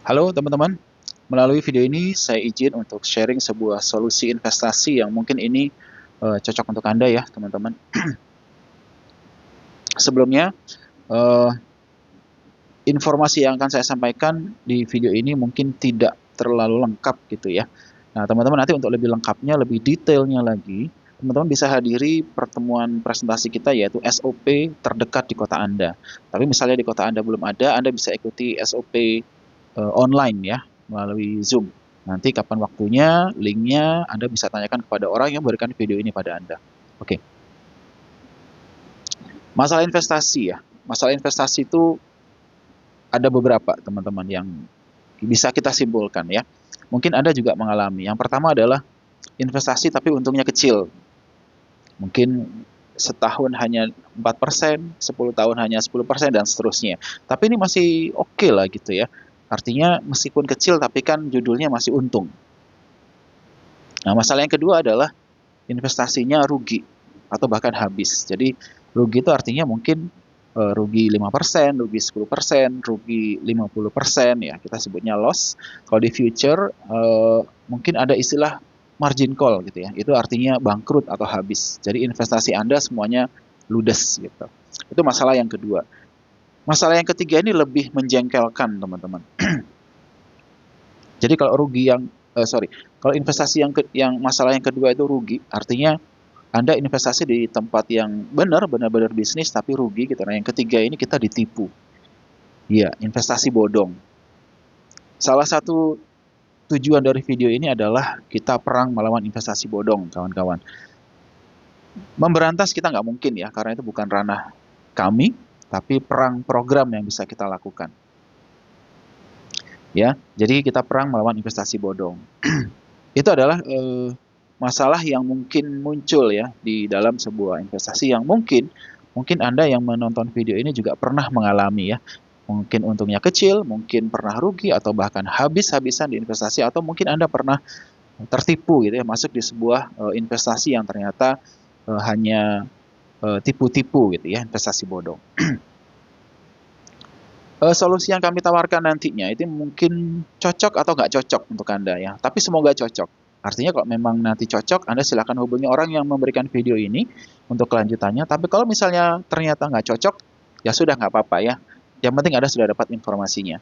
Halo teman-teman, melalui video ini saya izin untuk sharing sebuah solusi investasi yang mungkin ini cocok untuk Anda ya teman-teman. Sebelumnya, eh, informasi yang akan saya sampaikan di video ini mungkin tidak terlalu lengkap gitu ya. Nah teman-teman, nanti untuk lebih lengkapnya, lebih detailnya lagi, teman-teman bisa hadiri pertemuan presentasi kita yaitu SOP terdekat di kota Anda. Tapi misalnya di kota Anda belum ada, Anda bisa ikuti SOP online ya, melalui Zoom. Nanti kapan waktunya, linknya Anda bisa tanyakan kepada orang yang memberikan video ini pada Anda. Oke, masalah investasi ya. Masalah investasi itu ada beberapa teman-teman yang bisa kita simpulkan ya. Mungkin Anda juga mengalami. Yang pertama adalah investasi tapi untungnya kecil. Mungkin setahun hanya 4%, 10 tahun hanya 10%, dan seterusnya. Tapi ini masih oke lah gitu ya. Artinya meskipun kecil tapi kan judulnya masih untung. Nah, masalah yang kedua adalah investasinya rugi atau bahkan habis. Jadi rugi itu artinya mungkin rugi 5%, rugi 10%, rugi 50% ya, kita sebutnya loss. Kalau di future mungkin ada istilah margin call gitu ya. Itu artinya bangkrut atau habis. Jadi investasi Anda semuanya ludes gitu. Itu masalah yang kedua. Masalah yang ketiga ini lebih menjengkelkan, teman-teman. Jadi kalau rugi yang kalau investasi yang masalah yang kedua itu rugi, artinya Anda investasi di tempat yang benar-benar bisnis tapi rugi gitu. Nah, yang ketiga ini kita ditipu. Iya, investasi bodong. Salah satu tujuan dari video ini adalah kita perang melawan investasi bodong, kawan-kawan. Memberantas kita nggak mungkin ya, karena itu bukan ranah kami, tapi perang program yang bisa kita lakukan. Ya, jadi kita perang melawan investasi bodong. Itu adalah masalah yang mungkin muncul ya di dalam sebuah investasi yang mungkin Anda yang menonton video ini juga pernah mengalami ya. Mungkin untungnya kecil, mungkin pernah rugi atau bahkan habis-habisan di investasi, atau mungkin Anda pernah tertipu gitu ya, masuk di sebuah investasi yang ternyata hanya tipu-tipu gitu ya, investasi bodong. Solusi yang kami tawarkan nantinya itu mungkin cocok atau nggak cocok untuk Anda ya, tapi semoga cocok. Artinya kalau memang nanti cocok, Anda silakan hubungi orang yang memberikan video ini untuk kelanjutannya. Tapi kalau misalnya ternyata nggak cocok, ya sudah, nggak apa-apa ya. Yang penting Anda sudah dapat informasinya.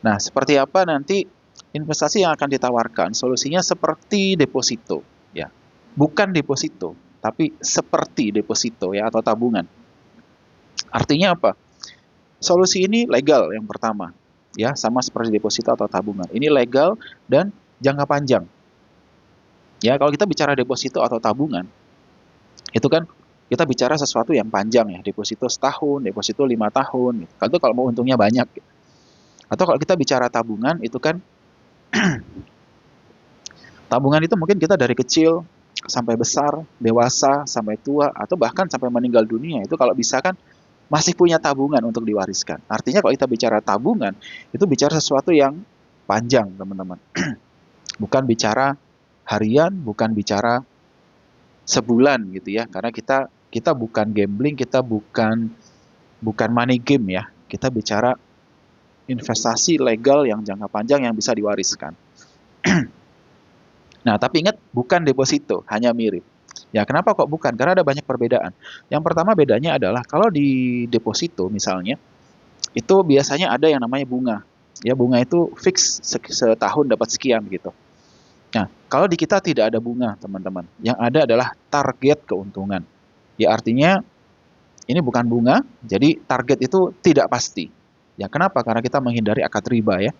Nah, seperti apa nanti investasi yang akan ditawarkan? Solusinya seperti deposito ya. Bukan deposito, tapi seperti deposito ya, atau tabungan. Artinya apa? Solusi ini legal yang pertama, ya, sama seperti deposito atau tabungan. Ini legal dan jangka panjang. Ya, kalau kita bicara deposito atau tabungan, itu kan kita bicara sesuatu yang panjang ya, deposito setahun, deposito 5 tahun. Itu kalau mau untungnya banyak. Atau kalau kita bicara tabungan, itu kan tabungan itu mungkin kita dari kecil sampai besar, dewasa, sampai tua, atau bahkan sampai meninggal dunia. Itu kalau bisa kan masih punya tabungan untuk diwariskan. Artinya kalau kita bicara tabungan, itu bicara sesuatu yang panjang, teman-teman. Bukan bicara harian, bukan bicara sebulan gitu ya. Karena kita bukan gambling, kita bukan money game ya. Kita bicara investasi legal yang jangka panjang yang bisa diwariskan. Nah, tapi ingat, bukan deposito, hanya mirip. Ya, kenapa kok bukan? Karena ada banyak perbedaan. Yang pertama bedanya adalah kalau di deposito misalnya, itu biasanya ada yang namanya bunga. Ya, bunga itu fix setahun dapat sekian gitu. Nah, kalau di kita tidak ada bunga, teman-teman. Yang ada adalah target keuntungan. Ya, artinya ini bukan bunga, jadi target itu tidak pasti. Ya, kenapa? Karena kita menghindari akad riba ya.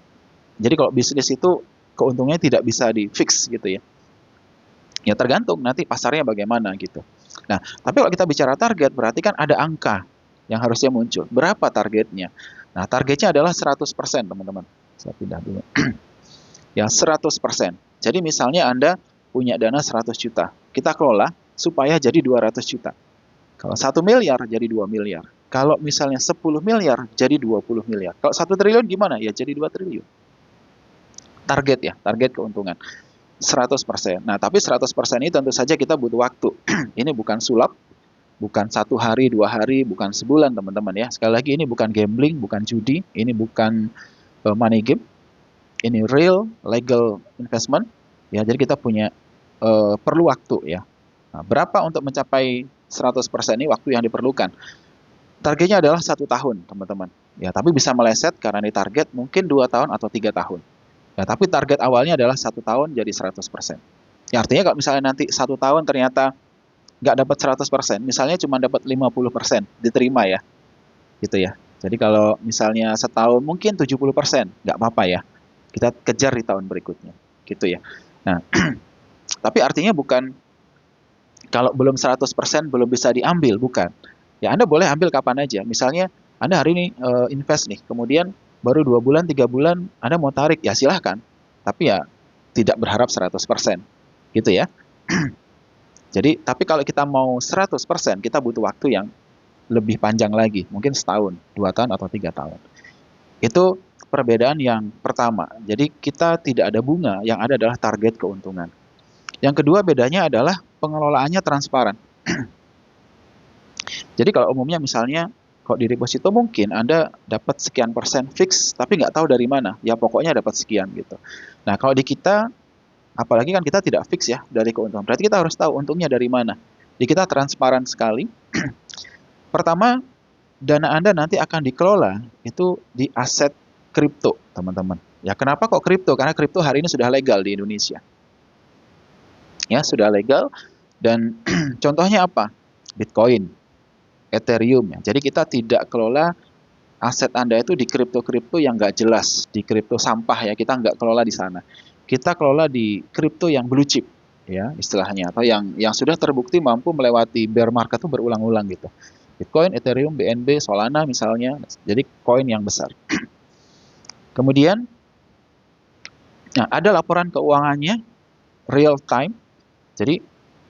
Jadi kalau bisnis itu keuntungannya tidak bisa di fix gitu ya. Ya tergantung nanti pasarnya bagaimana gitu. Nah, tapi kalau kita bicara target, berarti kan ada angka yang harusnya muncul. Berapa targetnya? Nah, targetnya adalah 100%, teman-teman. Saya pindah dulu. Ya, 100%. Jadi misalnya Anda punya dana 100 juta. Kita kelola supaya jadi 200 juta. Kalau 1 miliar jadi 2 miliar. Kalau misalnya 10 miliar jadi 20 miliar. Kalau 1 triliun gimana? Ya jadi 2 triliun. Target ya, target keuntungan. 100%. Nah, tapi 100% ini tentu saja kita butuh waktu. Ini bukan sulap, bukan 1 hari, 2 hari, bukan sebulan, teman-teman ya. Sekali lagi, ini bukan gambling, bukan judi, ini bukan money game. ini real legal investment, ya. Jadi kita punya perlu waktu, ya. Nah, berapa untuk mencapai 100% ini waktu yang diperlukan? Targetnya adalah 1 tahun, teman-teman. Ya, tapi bisa meleset karena ini target mungkin 2 tahun atau 3 tahun. Ya, tapi target awalnya adalah 1 tahun jadi 100%. Ya, artinya kalau misalnya nanti 1 tahun ternyata nggak dapat 100%, misalnya cuma dapat 50%, diterima ya, gitu ya. Jadi kalau misalnya setahun mungkin 70%, nggak apa-apa ya. Kita kejar di tahun berikutnya, gitu ya. Nah, tapi artinya bukan kalau belum 100% belum bisa diambil, bukan. Ya, Anda boleh ambil kapan aja. Misalnya Anda hari ini invest nih, kemudian baru 2 bulan, 3 bulan Anda mau tarik, ya silahkan. Tapi ya tidak berharap 100%, gitu ya. Jadi, tapi kalau kita mau 100%, kita butuh waktu yang lebih panjang lagi, mungkin setahun, 2 tahun, atau 3 tahun. Itu perbedaan yang pertama. Jadi kita tidak ada bunga, yang ada adalah target keuntungan. Yang kedua bedanya adalah pengelolaannya transparan. Jadi kalau umumnya misalnya, kalau di deposito mungkin Anda dapat sekian persen fix, tapi nggak tahu dari mana. Ya pokoknya dapat sekian gitu. Nah kalau di kita, apalagi kan kita tidak fix ya dari keuntungan. Berarti kita harus tahu untungnya dari mana. Di kita transparan sekali. Pertama, dana Anda nanti akan dikelola itu di aset kripto, teman-teman. Ya, kenapa kok kripto? Karena kripto hari ini sudah legal di Indonesia. Ya, sudah legal dan contohnya apa? Bitcoin, Ethereum ya. Jadi kita tidak kelola aset Anda itu di kripto-kripto yang nggak jelas, di kripto sampah ya, kita nggak kelola di sana. Kita kelola di kripto yang blue chip ya istilahnya, atau yang sudah terbukti mampu melewati bear market itu berulang-ulang gitu. Bitcoin, Ethereum, BNB, Solana misalnya, jadi koin yang besar. Kemudian, nah ada laporan keuangannya real time. Jadi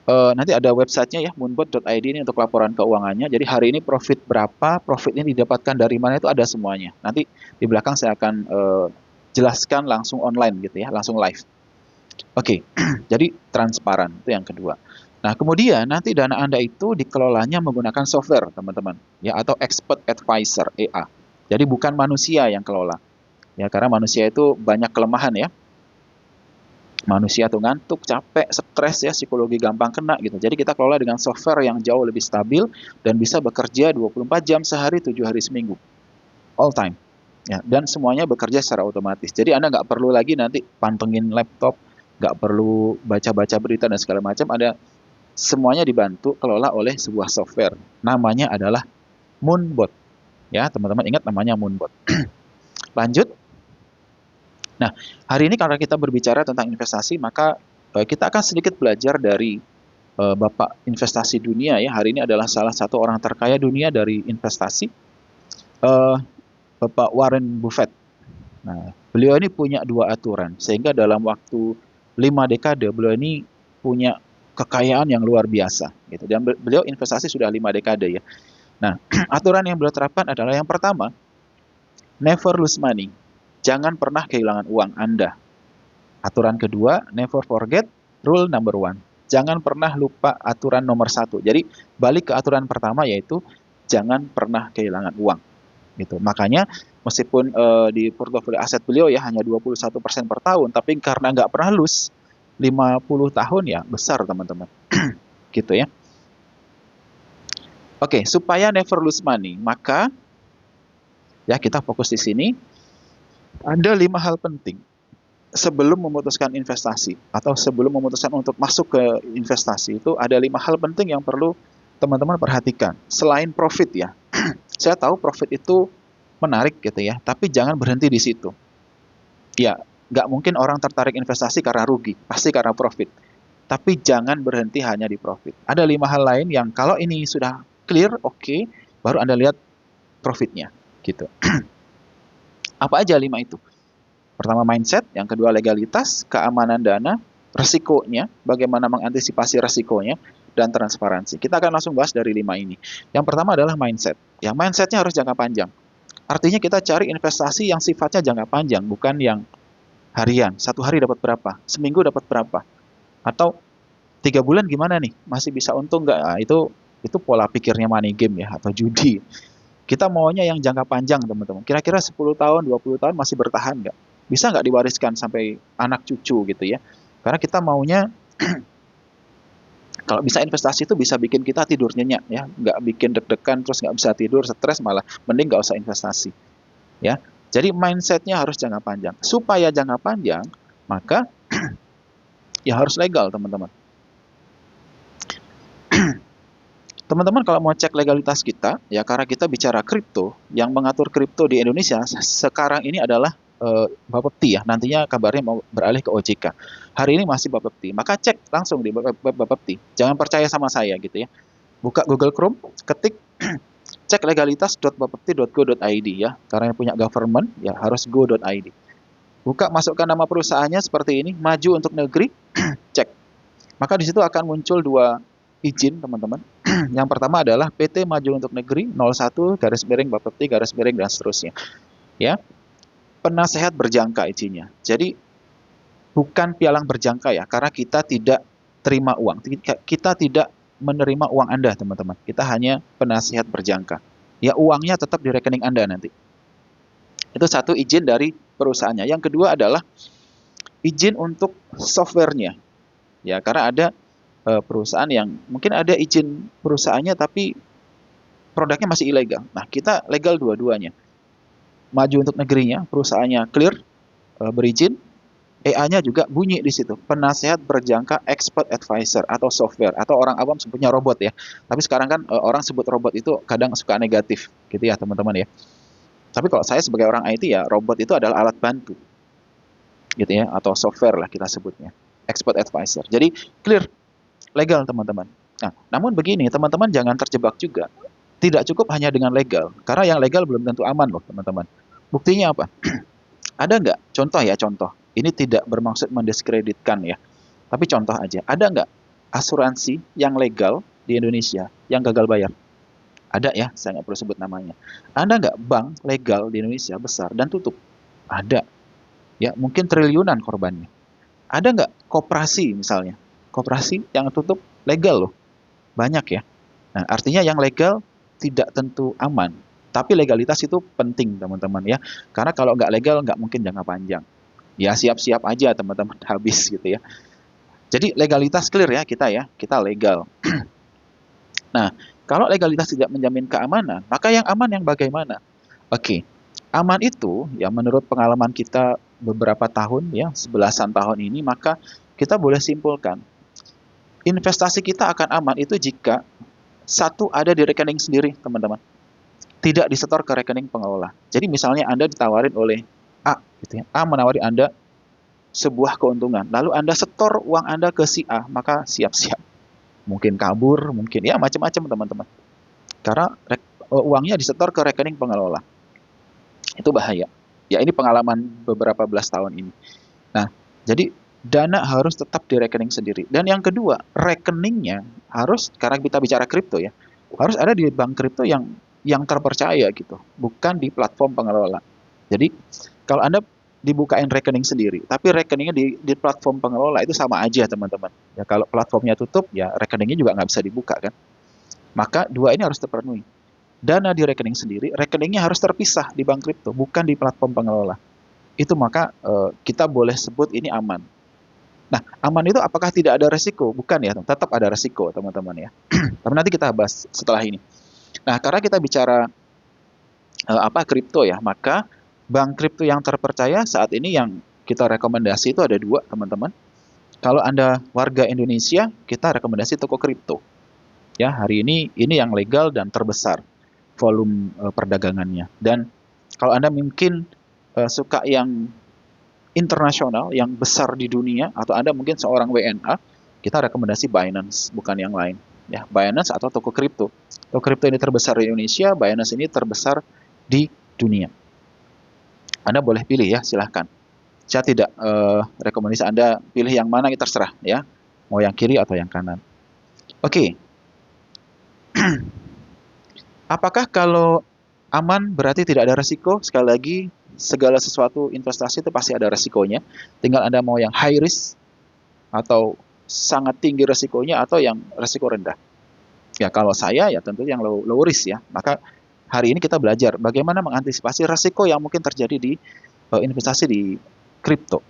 nanti ada websitenya ya, moonbot.id ini untuk laporan keuangannya. Jadi hari ini profit berapa, profit ini didapatkan dari mana, itu ada semuanya. Nanti di belakang saya akan jelaskan langsung online gitu ya, langsung live. Oke, jadi transparan itu yang kedua. Nah, kemudian nanti dana Anda itu dikelolanya menggunakan software, teman-teman, ya, atau expert advisor (EA). Jadi bukan manusia yang kelola. Ya, karena manusia itu banyak kelemahan ya. Manusia tuh ngantuk, capek, stres ya, psikologi gampang kena gitu. Jadi kita kelola dengan software yang jauh lebih stabil dan bisa bekerja 24 jam sehari, 7 hari seminggu. All time. Ya, dan semuanya bekerja secara otomatis. Jadi Anda nggak perlu lagi nanti pantengin laptop, nggak perlu baca-baca berita dan segala macam. Ada semuanya dibantu kelola oleh sebuah software. Namanya adalah Moonbot. Ya, teman-teman ingat namanya Moonbot. Lanjut. Nah, hari ini karena kita berbicara tentang investasi, maka kita akan sedikit belajar dari Bapak investasi dunia ya. Hari ini adalah salah satu orang terkaya dunia dari investasi, Bapak Warren Buffett. Nah, beliau ini punya 2 aturan, sehingga dalam waktu 5 dekade beliau ini punya kekayaan yang luar biasa gitu. Dan beliau investasi sudah 5 dekade ya. Nah, aturan yang beliau terapkan adalah yang pertama, never lose money. Jangan pernah kehilangan uang Anda. Aturan kedua, never forget rule number 1. Jangan pernah lupa aturan nomor 1. Jadi balik ke aturan pertama, yaitu jangan pernah kehilangan uang. Gitu. Makanya meskipun di portofolio aset beliau ya hanya 21% per tahun, tapi karena nggak pernah lose 50 tahun ya besar teman-teman. Gitu ya. Oke, supaya never lose money, maka ya kita fokus di sini. Ada 5 hal penting sebelum memutuskan investasi atau sebelum memutuskan untuk masuk ke investasi. Itu ada 5 hal penting yang perlu teman-teman perhatikan. Selain profit ya, saya tahu profit itu menarik gitu ya, tapi jangan berhenti di situ. Ya, nggak mungkin orang tertarik investasi karena rugi, pasti karena profit. Tapi jangan berhenti hanya di profit. Ada 5 hal lain yang kalau ini sudah clear, oke, baru Anda lihat profitnya gitu. Apa aja 5 itu? Pertama mindset, yang kedua legalitas, keamanan dana, resikonya, bagaimana mengantisipasi resikonya, dan transparansi. Kita akan langsung bahas dari 5 ini. Yang pertama adalah mindset. Yang mindsetnya harus jangka panjang. Artinya kita cari investasi yang sifatnya jangka panjang, bukan yang harian. 1 hari dapat berapa? Seminggu dapat berapa? Atau 3 bulan gimana nih? Masih bisa untung nggak? Nah, itu pola pikirnya money game ya, atau judi. Kita maunya yang jangka panjang, teman-teman. Kira-kira 10 tahun, 20 tahun masih bertahan nggak? Bisa nggak diwariskan sampai anak cucu gitu ya. Karena kita maunya kalau bisa investasi itu bisa bikin kita tidur nyenyak ya, nggak bikin deg-degan terus nggak bisa tidur, stres malah, mending nggak usah investasi ya. Jadi mindsetnya harus jangka panjang. Supaya jangka panjang, maka ya harus legal teman-teman. Teman-teman kalau mau cek legalitas kita, ya karena kita bicara kripto, yang mengatur kripto di Indonesia sekarang ini adalah Bapepti ya, nantinya kabarnya mau beralih ke OJK. Hari ini masih Bapepti, maka cek langsung di Bapepti. Jangan percaya sama saya gitu ya. Buka Google Chrome, ketik cek legalitas.bapepti.go.id ya, karena yang punya government ya harus go.id. Buka, masukkan nama perusahaannya seperti ini, maju untuk negeri, cek. Maka di situ akan muncul dua izin teman-teman. Yang pertama adalah PT Maju untuk Negeri 01 garis miring Bapepti garis miring dan seterusnya. Ya, penasehat berjangka izinnya. Jadi bukan pialang berjangka ya, karena kita tidak terima uang. Kita tidak menerima uang Anda teman-teman. Kita hanya penasehat berjangka. Ya uangnya tetap di rekening Anda nanti. Itu satu izin dari perusahaannya. Yang kedua adalah izin untuk softwarenya. Ya, karena ada perusahaan yang mungkin ada izin perusahaannya tapi produknya masih ilegal. Nah, kita legal dua-duanya. Maju untuk negerinya, perusahaannya clear, berizin, EA-nya juga bunyi di situ. Penasehat berjangka expert advisor atau software atau orang awam sebutnya robot ya. Tapi sekarang kan orang sebut robot itu kadang suka negatif gitu ya, teman-teman ya. Tapi kalau saya sebagai orang IT ya, robot itu adalah alat bantu gitu ya, atau software lah kita sebutnya. Expert advisor. Jadi clear, legal teman-teman. Nah, namun begini, teman-teman jangan terjebak juga. Tidak cukup hanya dengan legal, karena yang legal belum tentu aman loh teman-teman. Buktinya apa? Ada nggak? Contoh ya, contoh. Ini tidak bermaksud mendiskreditkan ya, tapi contoh aja. Ada nggak asuransi yang legal di Indonesia yang gagal bayar? Ada ya, saya nggak perlu sebut namanya. Ada nggak bank legal di Indonesia besar dan tutup? Ada. Ya, mungkin triliunan korbannya. Ada nggak koperasi misalnya? Koperasi yang tutup legal loh, banyak ya. Nah, artinya yang legal tidak tentu aman. Tapi legalitas itu penting teman-teman ya. Karena kalau nggak legal nggak mungkin jangka panjang. Ya siap-siap aja teman-teman habis gitu ya. Jadi legalitas clear ya, kita legal. Nah, kalau legalitas tidak menjamin keamanan, maka yang aman yang bagaimana? Oke, aman itu ya menurut pengalaman kita beberapa tahun ya, sebelasan tahun ini, maka kita boleh simpulkan investasi kita akan aman itu jika satu ada di rekening sendiri, teman-teman. Tidak disetor ke rekening pengelola. Jadi misalnya Anda ditawarin oleh A, gitu ya. A menawari Anda sebuah keuntungan. Lalu Anda setor uang Anda ke si A, maka siap-siap. Mungkin kabur, mungkin ya macam-macam teman-teman. Karena uangnya disetor ke rekening pengelola. Itu bahaya. Ya ini pengalaman beberapa belas tahun ini. Nah, jadi dana harus tetap di rekening sendiri. Dan yang kedua, rekeningnya harus, karena kita bicara kripto ya, harus ada di bank kripto yang terpercaya gitu, bukan di platform pengelola. Jadi kalau Anda dibukain rekening sendiri, tapi rekeningnya di platform pengelola itu sama aja teman-teman. Ya kalau platformnya tutup, ya rekeningnya juga nggak bisa dibuka kan. Maka dua ini harus terpenuhi. Dana di rekening sendiri, rekeningnya harus terpisah di bank kripto, bukan di platform pengelola. Itu maka kita boleh sebut ini aman. Nah, aman itu apakah tidak ada resiko? Bukan ya, tetap ada resiko teman-teman ya. Tapi nanti kita bahas setelah ini. Nah, karena kita bicara kripto ya, maka bank kripto yang terpercaya saat ini yang kita rekomendasi itu ada dua teman-teman. Kalau Anda warga Indonesia, kita rekomendasi toko kripto. Ya, hari ini yang legal dan terbesar volume perdagangannya. Dan kalau Anda mungkin suka yang internasional, yang besar di dunia, atau Anda mungkin seorang WNA, kita rekomendasi Binance, bukan yang lain. Ya, Binance atau toko kripto. Toko kripto ini terbesar di Indonesia, Binance ini terbesar di dunia. Anda boleh pilih ya, silahkan. Saya tidak rekomendasi Anda pilih yang mana, itu terserah ya. Mau yang kiri atau yang kanan. Oke. Apakah kalau aman berarti tidak ada resiko? Sekali lagi, segala sesuatu investasi itu pasti ada resikonya. Tinggal Anda mau yang high risk atau sangat tinggi resikonya atau yang resiko rendah. Ya kalau saya ya tentu yang low risk ya. Maka hari ini kita belajar bagaimana mengantisipasi resiko yang mungkin terjadi di investasi di kripto.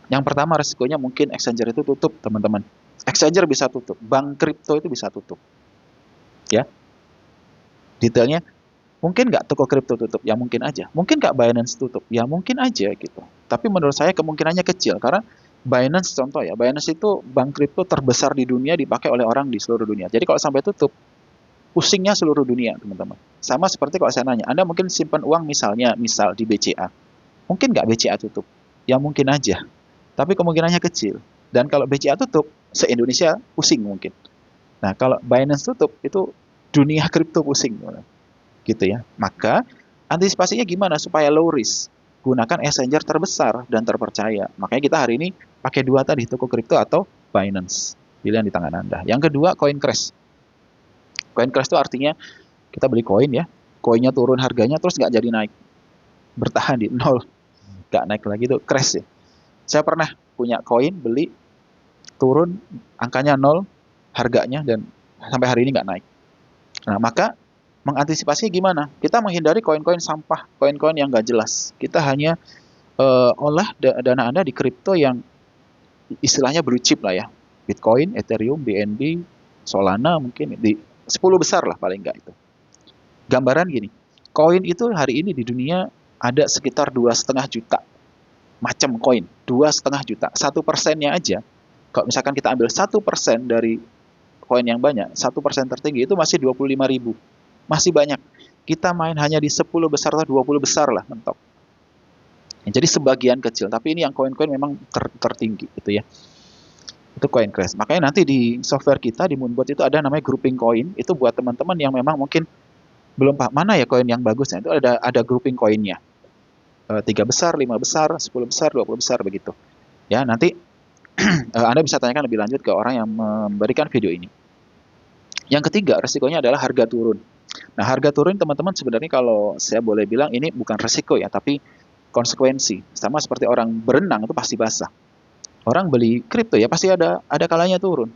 Yang pertama resikonya mungkin exchanger itu tutup, teman-teman. Exchanger bisa tutup, bank kripto itu bisa tutup. Ya, detailnya mungkin nggak toko kripto tutup, ya mungkin aja. Mungkin nggak Binance tutup, ya mungkin aja gitu. Tapi menurut saya kemungkinannya kecil, karena Binance contoh ya, Binance itu bank kripto terbesar di dunia, dipakai oleh orang di seluruh dunia. Jadi kalau sampai tutup, pusingnya seluruh dunia, teman-teman. Sama seperti kalau saya nanya, Anda mungkin simpan uang misalnya, misal di BCA. Mungkin nggak BCA tutup? Ya mungkin aja. Tapi kemungkinannya kecil. Dan kalau BCA tutup, se-Indonesia pusing mungkin. Nah, kalau Binance tutup, itu dunia kripto pusing. Gitu ya. Maka, antisipasinya gimana supaya low risk? Gunakan exchanger terbesar dan terpercaya. Makanya kita hari ini pakai dua tadi, toko kripto atau Binance. Pilihan di tangan Anda. Yang kedua, CoinCrash. CoinCrash itu artinya kita beli koin ya, koinnya turun harganya terus nggak jadi naik, bertahan di nol, nggak naik lagi, itu crash ya. Saya pernah punya koin, beli, turun, angkanya nol, harganya, dan sampai hari ini nggak naik. Nah, maka mengantisipasinya gimana? Kita menghindari koin-koin sampah, koin-koin yang nggak jelas. Kita hanya olah dana Anda di kripto yang istilahnya blue chip lah ya. Bitcoin, Ethereum, BNB, Solana mungkin di 10 besar lah paling nggak itu. Gambaran gini, koin itu hari ini di dunia ada sekitar 2,5 juta macam koin, 2,5 juta. 1%-nya aja, kalau misalkan kita ambil 1% dari koin yang banyak, 1% tertinggi itu masih 25.000. Masih banyak. Kita main hanya di 10 besar atau 20 besar lah mentok. Jadi sebagian kecil, tapi ini yang koin-koin memang tertinggi gitu ya. Itu CoinCrash. Makanya nanti di software kita di Moonbot itu ada namanya grouping koin. Itu buat teman-teman yang memang mungkin belum paham mana ya koin yang bagusnya. Itu ada grouping koinnya. 3 besar, 5 besar, 10 besar, 20 besar begitu. Ya, nanti Anda bisa tanyakan lebih lanjut ke orang yang memberikan video ini. Yang ketiga, resikonya adalah harga turun. Nah, harga turun teman-teman sebenarnya kalau saya boleh bilang ini bukan resiko ya, tapi konsekuensi. Sama seperti orang berenang itu pasti basah. Orang beli kripto ya pasti ada kalanya turun.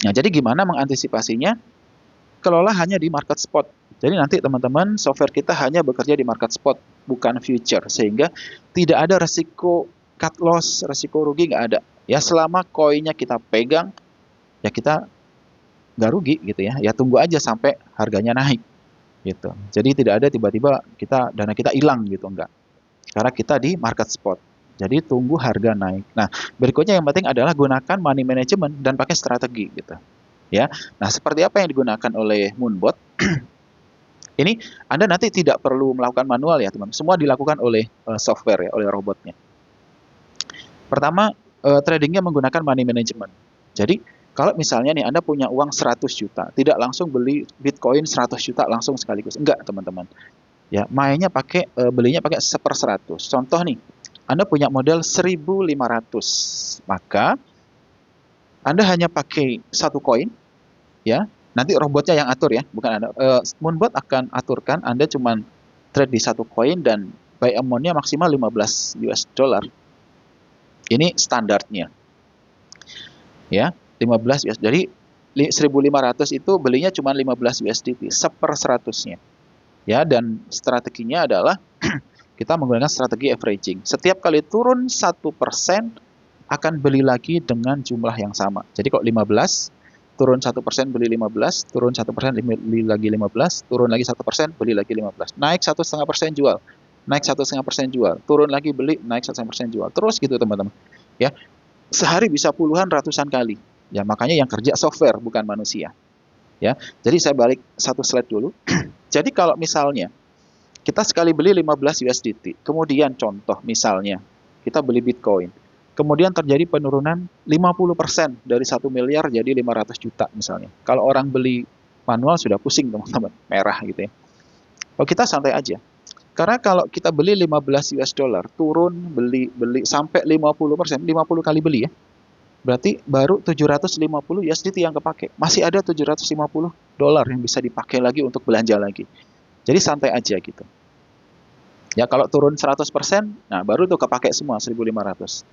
Nah, jadi gimana mengantisipasinya? Kelola hanya di market spot. Jadi nanti teman-teman software kita hanya bekerja di market spot, bukan future, sehingga tidak ada resiko cut loss, resiko rugi nggak ada. Ya selama koinnya kita pegang, ya kita nggak rugi gitu ya. Ya tunggu aja sampai harganya naik gitu. Jadi tidak ada tiba-tiba dana kita hilang gitu, enggak. Karena kita di market spot. Jadi tunggu harga naik. Nah, berikutnya yang penting adalah gunakan money management dan pakai strategi gitu. Ya. Nah, seperti apa yang digunakan oleh Moonbot? Ini Anda nanti tidak perlu melakukan manual ya, teman. Semua dilakukan oleh software ya, oleh robotnya. Pertama, tradingnya menggunakan money management. Jadi, kalau misalnya nih Anda punya uang 100 juta, tidak langsung beli Bitcoin 100 juta langsung sekaligus. Enggak, teman-teman. Ya, mainnya belinya pakai 1/100. Contoh nih, Anda punya modal 1.500, maka Anda hanya pakai satu koin, ya. Nanti robotnya yang atur ya, bukan Anda. Moonbot akan aturkan Anda cuma trade di satu koin dan buy amount-nya maksimal 15 US dollar. Ini standarnya. Ya, 15 US. Jadi 1.500 itu belinya cuma 15 USDT, 1/100-nya. Ya, dan strateginya adalah kita menggunakan strategi averaging. Setiap kali turun 1%, akan beli lagi dengan jumlah yang sama. Jadi kalau 15, turun 1% beli 15, turun 1% beli lagi 15, turun lagi 1% beli lagi 15. Naik 1,5% jual, naik 1,5% jual, turun lagi beli, naik 1,5% jual. Terus gitu teman-teman. Ya, sehari bisa puluhan ratusan kali. Ya, makanya yang kerja software bukan manusia. Ya, jadi saya balik satu slide dulu. Jadi kalau misalnya kita sekali beli 15 USDT, kemudian contoh misalnya kita beli Bitcoin, kemudian terjadi penurunan 50% dari 1 miliar jadi 500 juta misalnya. Kalau orang beli manual sudah pusing teman-teman, merah gitu ya. Kalau kita santai aja. Karena kalau kita beli 15 US dollar, turun, beli sampai 50%, 50 kali beli ya. Berarti baru 750 USDT yang kepake. Masih ada 750 dolar yang bisa dipakai lagi untuk belanja lagi. Jadi santai aja gitu. Ya kalau turun 100%, nah baru tuh kepake semua 1.500.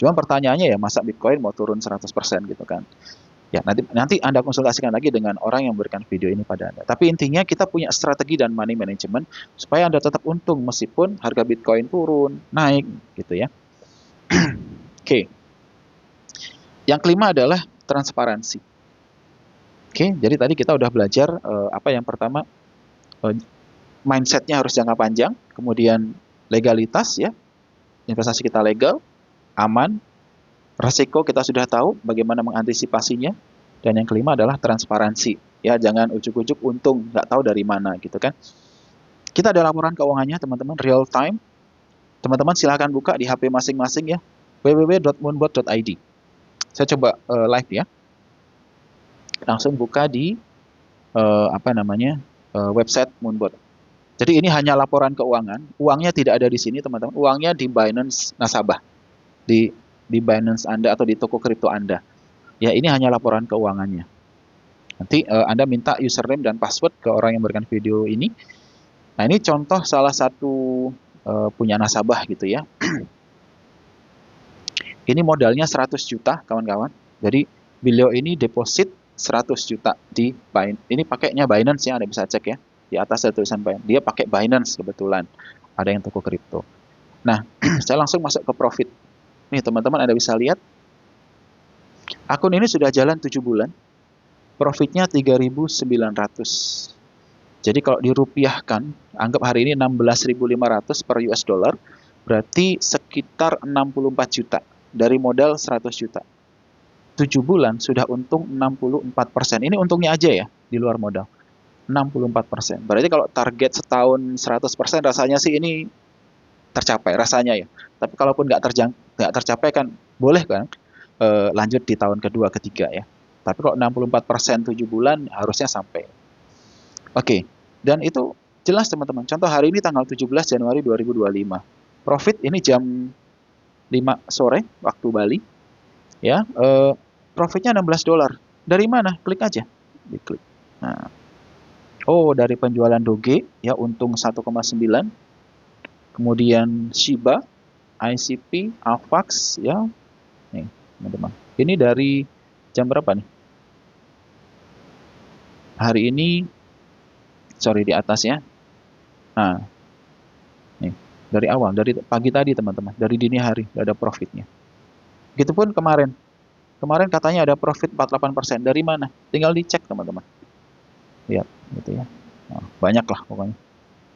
Cuma pertanyaannya ya, masa Bitcoin mau turun 100% gitu kan. Ya, nanti Anda konsultasikan lagi dengan orang yang memberikan video ini pada Anda. Tapi intinya kita punya strategi dan money management supaya Anda tetap untung meskipun harga Bitcoin turun, naik gitu ya. Oke. Yang kelima adalah transparansi. Oke, jadi tadi kita udah belajar apa yang pertama, mindsetnya harus jangka panjang, kemudian legalitas ya, investasi kita legal, aman, resiko kita sudah tahu bagaimana mengantisipasinya, dan yang kelima adalah transparansi. Ya, jangan ujuk-ujuk untung, nggak tahu dari mana gitu kan. Kita ada laporan keuangannya teman-teman, real time. Teman-teman silahkan buka di HP masing-masing ya, www.moonbot.id. Saya coba live ya. Langsung buka di website Moonbot. Jadi ini hanya laporan keuangan, uangnya tidak ada di sini teman-teman, uangnya di Binance nasabah, di Binance Anda atau di toko kripto Anda. Ya, ini hanya laporan keuangannya. Nanti Anda minta username dan password ke orang yang memberikan video ini. Nah, ini contoh salah satu punya nasabah gitu ya. Ini modalnya 100 juta kawan-kawan. Jadi beliau ini deposit 100 juta di Binance. Ini pakainya Binance ya, Anda bisa cek ya. Di atas ada tulisan Binance. Dia pakai Binance kebetulan. Ada yang toko kripto. Nah, saya langsung masuk ke profit. Nih teman-teman Anda bisa lihat. Akun ini sudah jalan 7 bulan. Profitnya 3.900. Jadi kalau dirupiahkan, anggap hari ini 16.500 per US dollar, berarti sekitar 64 juta dari modal 100 juta. 7 bulan sudah untung 64%. Ini untungnya aja ya, di luar modal. 64%. Berarti kalau target setahun 100% rasanya sih ini tercapai, rasanya ya. Tapi kalaupun nggak tercapai kan, boleh kan lanjut di tahun kedua, ketiga ya. Tapi kalau 64% 7 bulan harusnya sampai. Oke, dan itu jelas teman-teman. Contoh hari ini tanggal 17 Januari 2025. Profit ini jam 5 sore waktu Bali. Ya, profitnya 16 dolar. Dari mana? Klik aja. Diklik. Nah, dari penjualan Doge ya, untung 1,9. Kemudian Shiba, ICP, Avax ya. Nih, teman-teman. Ini dari jam berapa nih? Hari ini di atas ya. Nah, nih, dari awal, dari pagi tadi teman-teman, dari dini hari ada profitnya. Begitupun kemarin. Kemarin katanya ada profit 48%. Dari mana? Tinggal dicek teman-teman. Lihat, gitu ya. Nah, banyak lah pokoknya.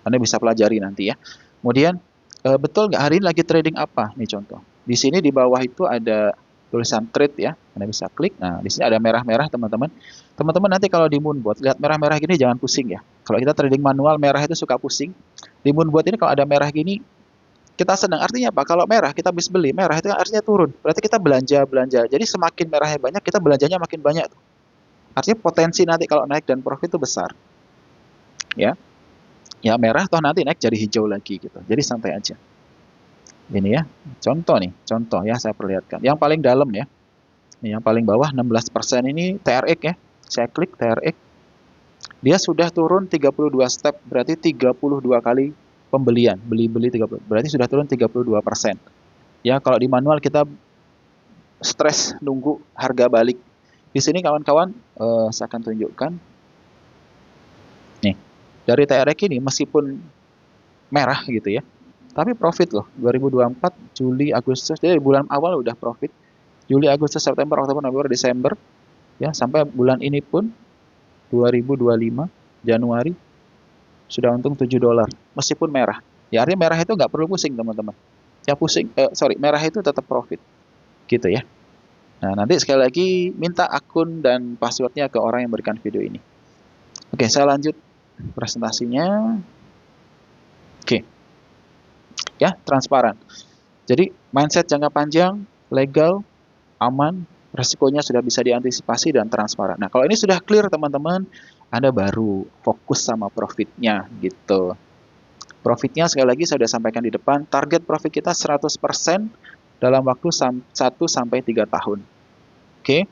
Anda bisa pelajari nanti ya. Kemudian, betul nggak hari ini lagi trading apa? Nih contoh. Di sini di bawah itu ada tulisan trade ya. Anda bisa klik. Nah, di sini ada merah-merah teman-teman. Teman-teman nanti kalau di Moonbot, lihat merah-merah gini jangan pusing ya. Kalau kita trading manual, merah itu suka pusing. Di Moonbot ini kalau ada merah gini, kita senang. Artinya apa? Kalau merah kita habis beli, merah itu artinya turun. Berarti kita belanja. Jadi semakin merahnya banyak, kita belanjanya makin banyak. Artinya potensi nanti kalau naik dan profit itu besar. Ya. Ya merah toh nanti naik jadi hijau lagi gitu. Jadi santai aja. Ini ya, contoh ya saya perlihatkan. Yang paling dalam ya. Ini yang paling bawah 16% ini TRX ya. Saya klik TRX. Dia sudah turun 32 step, berarti 32 kali pembelian, beli 30. Berarti sudah turun 32%. Ya, kalau di manual kita stres nunggu harga balik. Di sini kawan-kawan saya akan tunjukkan. Nih, dari TRX ini meskipun merah gitu ya, tapi profit loh. 2024 Juli Agustus, jadi bulan awal udah profit. Juli Agustus September Oktober November Desember ya, sampai bulan ini pun 2025 Januari sudah untung 7 dolar meskipun merah. Ya artinya merah itu nggak perlu pusing teman-teman. Ya pusing, merah itu tetap profit gitu ya. Nah nanti sekali lagi minta akun dan passwordnya ke orang yang berikan video ini. Oke, saya lanjut presentasinya. Oke, ya transparan. Jadi mindset jangka panjang, legal, aman, resikonya sudah bisa diantisipasi dan transparan. Nah kalau ini sudah clear teman-teman, Anda baru fokus sama profitnya gitu. Profitnya sekali lagi saya sudah sampaikan di depan, target profit kita 100% dalam waktu 1 sampai 3 tahun. Oke.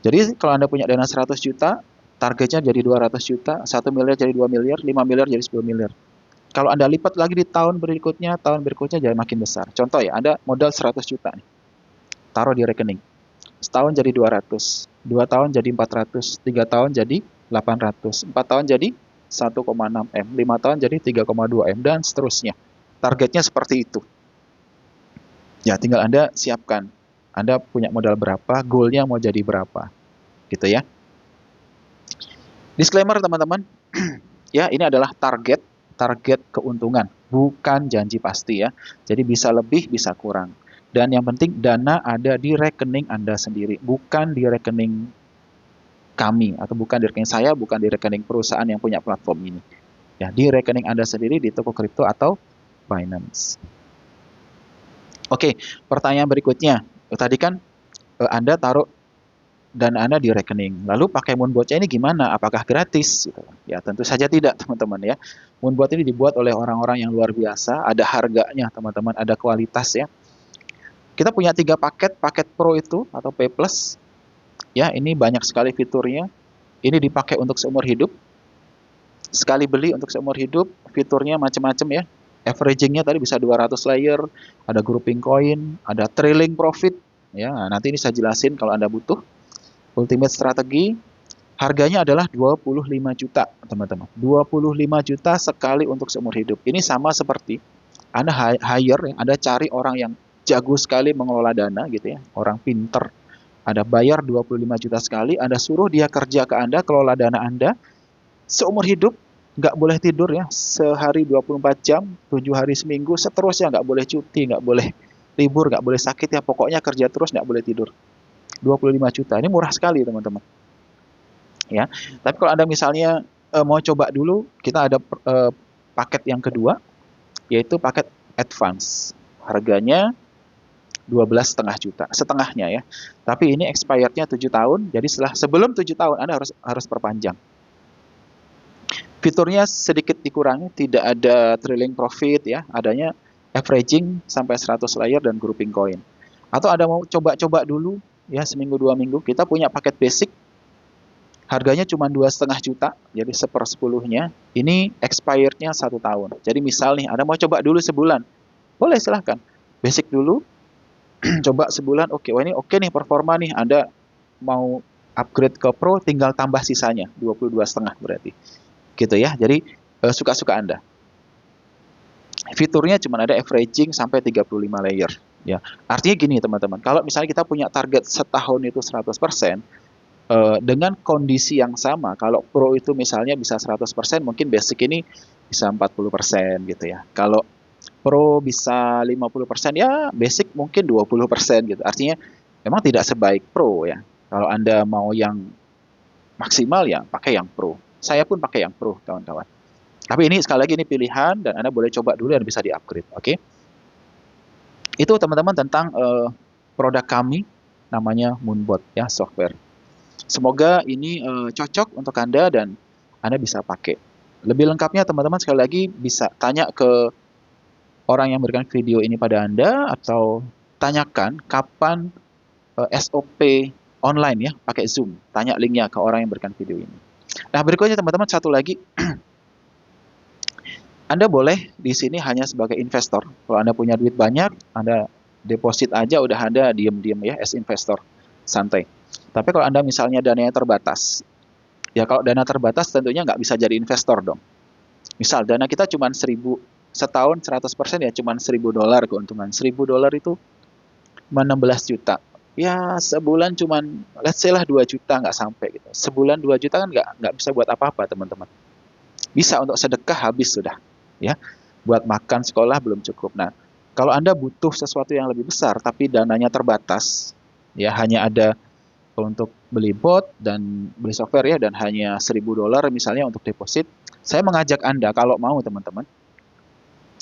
Jadi kalau Anda punya dana 100 juta, targetnya jadi 200 juta, 1 miliar jadi 2 miliar, 5 miliar jadi 10 miliar. Kalau Anda lipat lagi di tahun berikutnya jadi makin besar. Contoh ya, Anda modal 100 juta nih. Taruh di rekening. Setahun jadi 200, 2 tahun jadi 400, 3 tahun jadi 800, 4 tahun jadi 1,6 M, 5 tahun jadi 3,2 M, dan seterusnya. Targetnya seperti itu. Ya, tinggal Anda siapkan. Anda punya modal berapa, goalnya mau jadi berapa. Gitu ya. Disclaimer teman-teman, ya ini adalah target keuntungan, bukan janji pasti ya. Jadi bisa lebih, bisa kurang. Dan yang penting dana ada di rekening Anda sendiri, bukan di rekening kami, atau bukan di rekening saya, bukan di rekening perusahaan yang punya platform ini. Ya, di rekening Anda sendiri di toko kripto atau finance. Oke, pertanyaan berikutnya. Tadi kan Anda taruh dana Anda di rekening. Lalu pakai Moonbot ini gimana? Apakah gratis? Gitu. Ya, tentu saja tidak, teman-teman ya. Moonbot ini dibuat oleh orang-orang yang luar biasa, ada harganya, teman-teman, ada kualitas ya. Kita punya 3 paket, paket Pro itu atau P+. Ya, ini banyak sekali fiturnya. Ini dipakai untuk seumur hidup. Sekali beli untuk seumur hidup, fiturnya macam-macam ya. Averagingnya tadi bisa 200 layer, ada grouping coin, ada trailing profit. Ya, nanti ini saya jelasin kalau Anda butuh. Ultimate strategi, harganya adalah 25 juta, teman-teman. 25 juta sekali untuk seumur hidup. Ini sama seperti Anda hire, Anda cari orang yang jago sekali mengelola dana gitu ya, orang pinter. Anda bayar 25 juta sekali, Anda suruh dia kerja ke Anda, kelola dana Anda, seumur hidup, nggak boleh tidur ya, sehari 24 jam, 7 hari seminggu, seterusnya, nggak boleh cuti, nggak boleh libur, nggak boleh sakit ya, pokoknya kerja terus, nggak boleh tidur. 25 juta, ini murah sekali teman-teman. Ya, tapi kalau Anda misalnya mau coba dulu, kita ada paket yang kedua, yaitu paket advance. Harganya 12,5 juta, setengahnya ya. Tapi ini expirednya 7 tahun, jadi sebelum 7 tahun Anda harus perpanjang. Fiturnya sedikit dikurangi, tidak ada trailing profit ya, adanya averaging sampai 100 layer dan grouping coin. Atau Anda mau coba-coba dulu ya, seminggu 2 minggu, kita punya paket basic, harganya cuma 2,5 juta, jadi 1/10-nya. Ini expirednya 1 tahun. Jadi misal nih, Anda mau coba dulu sebulan, boleh silahkan. Basic dulu, coba sebulan, oke, wah ini oke nih performa nih, Anda mau upgrade ke Pro, tinggal tambah sisanya, 22,5 berarti. Gitu ya, jadi suka-suka Anda. Fiturnya cuma ada averaging sampai 35 layer. Ya, artinya gini teman-teman, kalau misalnya kita punya target setahun itu 100%, dengan kondisi yang sama, kalau Pro itu misalnya bisa 100%, mungkin basic ini bisa 40% gitu ya. Kalau Pro bisa 50%, ya basic mungkin 20% gitu. Artinya memang tidak sebaik Pro ya. Kalau Anda mau yang maksimal ya pakai yang Pro. Saya pun pakai yang Pro, kawan-kawan. Tapi ini sekali lagi ini pilihan dan Anda boleh coba dulu dan bisa di-upgrade, oke? Itu teman-teman tentang produk kami, namanya Moonbot ya, software. Semoga ini cocok untuk Anda dan Anda bisa pakai. Lebih lengkapnya teman-teman sekali lagi bisa tanya ke orang yang memberikan video ini pada Anda, atau tanyakan kapan SOP online ya, pakai Zoom. Tanya linknya ke orang yang memberikan video ini. Nah, berikutnya teman-teman, satu lagi. Anda boleh di sini hanya sebagai investor. Kalau Anda punya duit banyak, Anda deposit aja, udah Anda diem-diem ya, as investor. Santai. Tapi kalau Anda misalnya dananya terbatas, ya kalau dana terbatas tentunya nggak bisa jadi investor dong. Misal dana kita cuma 1.000, setahun 100% ya cuma $1.000 keuntungan. $1.000 itu 16 juta. Ya sebulan cuma let's say lah 2 juta, nggak sampai gitu. Sebulan 2 juta kan nggak bisa buat apa-apa teman-teman. Bisa untuk sedekah habis sudah. Ya, buat makan sekolah belum cukup. Nah, kalau Anda butuh sesuatu yang lebih besar tapi dananya terbatas, ya hanya ada untuk beli bot dan beli software ya, dan hanya $1.000 misalnya untuk deposit, saya mengajak Anda kalau mau teman-teman,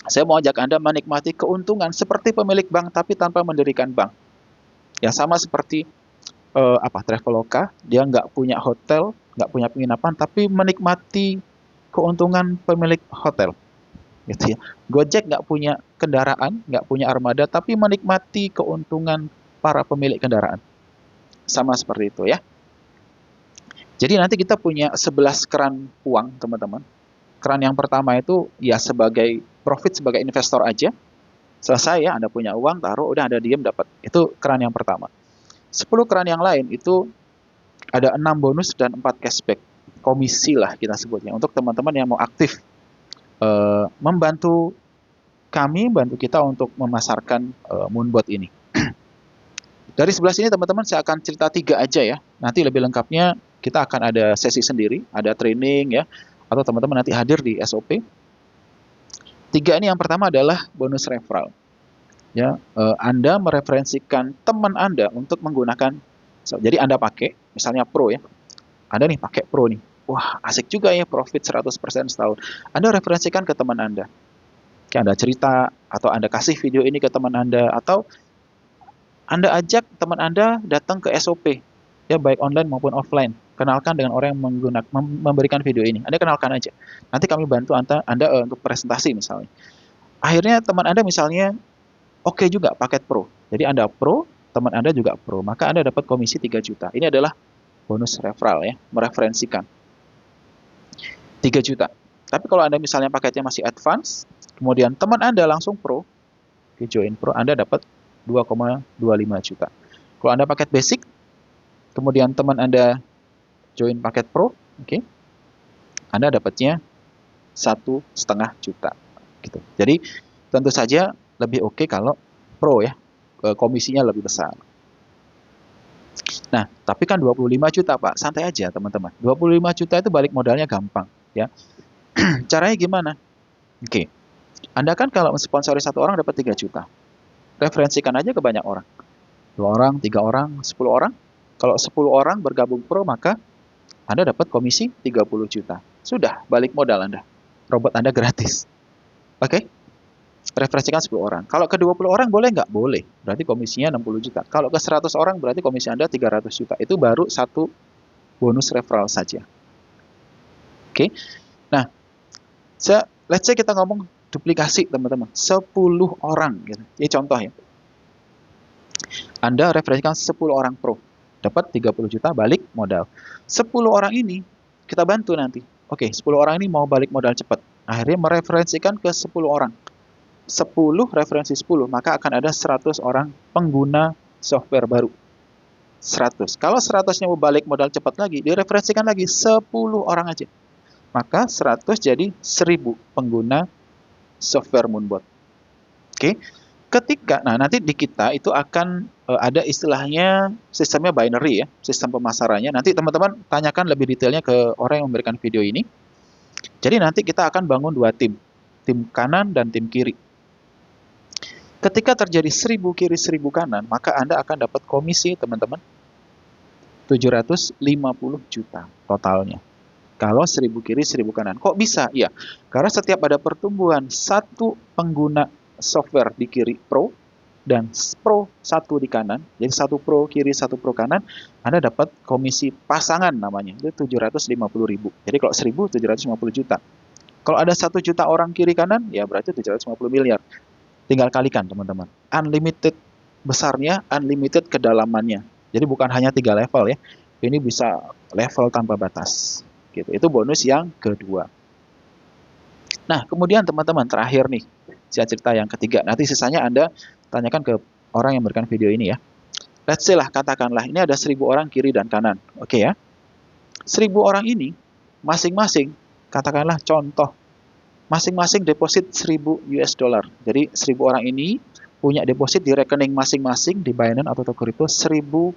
saya mau ajak Anda menikmati keuntungan seperti pemilik bank tapi tanpa mendirikan bank. Ya sama seperti Traveloka, dia nggak punya hotel, nggak punya penginapan, tapi menikmati keuntungan pemilik hotel. Gitu ya. Gojek nggak punya kendaraan, nggak punya armada, tapi menikmati keuntungan para pemilik kendaraan. Sama seperti itu ya. Jadi nanti kita punya 11 keran uang, teman-teman. Keran yang pertama itu ya sebagai profit, sebagai investor aja. Selesai ya, Anda punya uang, taruh, udah Anda diem dapat. Itu keran yang pertama. 10 keran yang lain itu ada 6 bonus dan 4 cashback. Komisi lah kita sebutnya. Untuk teman-teman yang mau aktif membantu bantu kita untuk memasarkan Moonbot ini. Dari sebelah sini teman-teman saya akan cerita 3 aja ya. Nanti lebih lengkapnya kita akan ada sesi sendiri, ada training ya, atau teman-teman nanti hadir di SOP. 3 ini yang pertama adalah bonus referral. Ya, Anda mereferensikan teman Anda untuk menggunakan, jadi Anda pakai, misalnya Pro ya, Anda nih pakai Pro nih, wah asik juga ya, profit 100% setahun. Anda referensikan ke teman Anda, kayak Anda cerita, atau Anda kasih video ini ke teman Anda, atau Anda ajak teman Anda datang ke SOP, ya baik online maupun offline. Kenalkan dengan orang yang memberikan video ini. Anda kenalkan aja. Nanti kami bantu Anda untuk presentasi misalnya. Akhirnya teman Anda misalnya oke juga paket Pro. Jadi Anda Pro, teman Anda juga Pro. Maka Anda dapat komisi 3 juta. Ini adalah bonus referral ya, mereferensikan. 3 juta. Tapi kalau Anda misalnya paketnya masih advance, kemudian teman Anda langsung Pro, join Pro, Anda dapat 2,25 juta. Kalau Anda paket basic, kemudian teman Anda join paket Pro, Anda dapatnya 1,5 juta. Gitu. Jadi tentu saja lebih oke kalau Pro ya, komisinya lebih besar. Nah, tapi kan 25 juta Pak, santai aja teman-teman. 25 juta itu balik modalnya gampang ya. Caranya gimana? Anda kan kalau mensponsori 1 orang dapat 3 juta. Referensikan aja ke banyak orang. 2 orang, 3 orang, 10 orang. Kalau 10 orang bergabung Pro, maka Anda dapat komisi 30 juta. Sudah, balik modal Anda. Robot Anda gratis. Oke? Referensikan 10 orang. Kalau ke 20 orang boleh nggak? Boleh. Berarti komisinya 60 juta. Kalau ke 100 orang berarti komisi Anda 300 juta. Itu baru 1 bonus referral saja. Oke? Nah, let's say kita ngomong duplikasi teman-teman. 10 orang. Gitu. Ini contoh ya. Anda referensikan 10 orang Pro. Dapat 30 juta balik modal. 10 orang ini kita bantu nanti. Oke, 10 orang ini mau balik modal cepat. Akhirnya mereferensikan ke 10 orang. 10 referensi 10, maka akan ada 100 orang pengguna software baru. 100. Kalau 100-nya mau balik modal cepat lagi, direferensikan lagi 10 orang aja. Maka 100 jadi 1000 pengguna software Moonbot. Oke. Nah nanti di kita itu akan ada istilahnya sistemnya binary ya, sistem pemasarannya. Nanti teman-teman tanyakan lebih detailnya ke orang yang memberikan video ini. Jadi nanti kita akan bangun 2 tim kanan dan tim kiri. Ketika terjadi 1000 kiri 1000 kanan, maka Anda akan dapat komisi teman-teman 750 juta totalnya. Kalau 1000 kiri 1000 kanan. Kok bisa? Ya, karena setiap ada pertumbuhan 1 pengguna software di kiri Pro dan Pro 1 di kanan, jadi 1 Pro kiri 1 Pro kanan, Anda dapat komisi pasangan namanya, itu 750.000. Jadi kalau 1000 750 juta. Kalau ada 1 juta orang kiri kanan, ya berarti 750 miliar. Tinggal kalikan teman-teman. Unlimited besarnya, unlimited kedalamannya. Jadi bukan hanya 3 level ya. Ini bisa level tanpa batas. Gitu. Itu bonus yang kedua. Nah, kemudian teman-teman terakhir nih, saya cerita yang ketiga. Nanti sisanya Anda tanyakan ke orang yang memberikan video ini ya. Let's say lah, katakanlah ini ada 1000 orang kiri dan kanan. Oke ya. 1000 orang ini masing-masing, katakanlah contoh, masing-masing deposit 1000 US dollar. Jadi 1000 orang ini punya deposit di rekening masing-masing di Binance atau toko kripto 1000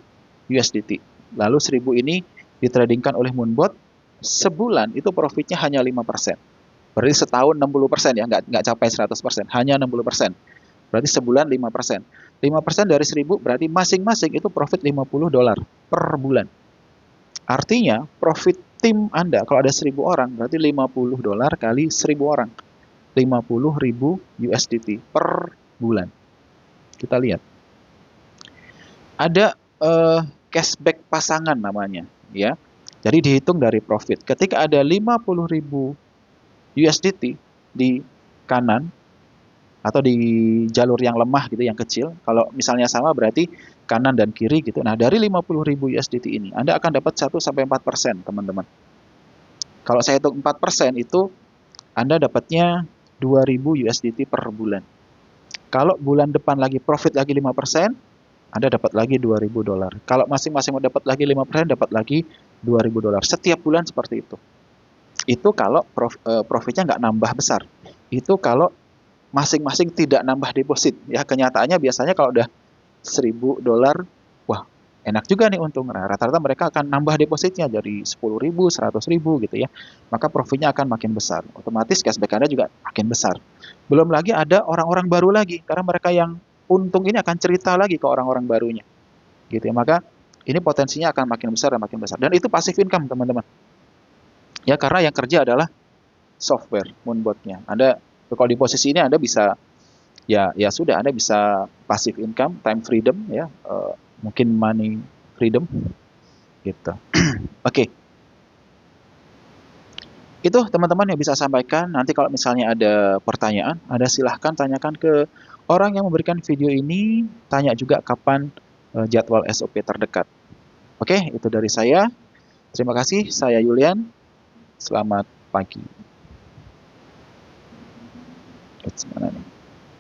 USDT. Lalu 1000 ini ditradingkan oleh Moonbot. Sebulan itu profitnya hanya 5%. Berarti setahun 60% ya, nggak capai 100%, hanya 60%. Berarti sebulan 5%. 5% dari 1000 berarti masing-masing itu profit 50 dolar per bulan. Artinya profit tim Anda kalau ada 1000 orang berarti 50 dolar kali 1000 orang. 50.000 USDT per bulan. Kita lihat. Ada cashback pasangan namanya, ya. Jadi dihitung dari profit. Ketika ada 50.000 USDT di kanan atau di jalur yang lemah gitu, yang kecil. Kalau misalnya sama berarti kanan dan kiri gitu. Nah, dari 50.000 USDT ini Anda akan dapat 1-4%, teman-teman. Kalau saya hitung 4% itu Anda dapatnya 2.000 USDT per bulan. Kalau bulan depan lagi profit lagi 5%, Anda dapat lagi $2.000. Kalau masing-masing mau dapat lagi 5%, dapat lagi $2.000. Setiap bulan seperti itu. Itu kalau profitnya nggak nambah besar. Itu kalau masing-masing tidak nambah deposit. Ya, kenyataannya biasanya kalau udah $1.000, wah, enak juga nih untung. Nah, rata-rata mereka akan nambah depositnya dari 10.000, 100.000 gitu ya. Maka profitnya akan makin besar. Otomatis cashback Anda juga makin besar. Belum lagi ada orang-orang baru lagi, karena mereka yang untung ini akan cerita lagi ke orang-orang barunya. Gitu ya. Maka ini potensinya akan makin besar dan makin besar. Dan itu passive income, teman-teman. Ya, karena yang kerja adalah software Moonbot-nya. Anda kalau di posisi ini Anda bisa ya sudah, Anda bisa passive income, time freedom ya, mungkin money freedom gitu. Oke. Itu teman-teman yang bisa sampaikan. Nanti kalau misalnya ada pertanyaan, Anda silahkan tanyakan ke orang yang memberikan video ini, tanya juga kapan jadwal SOP terdekat. Oke, itu dari saya. Terima kasih, saya Yulian. Selamat pagi. Mana nih?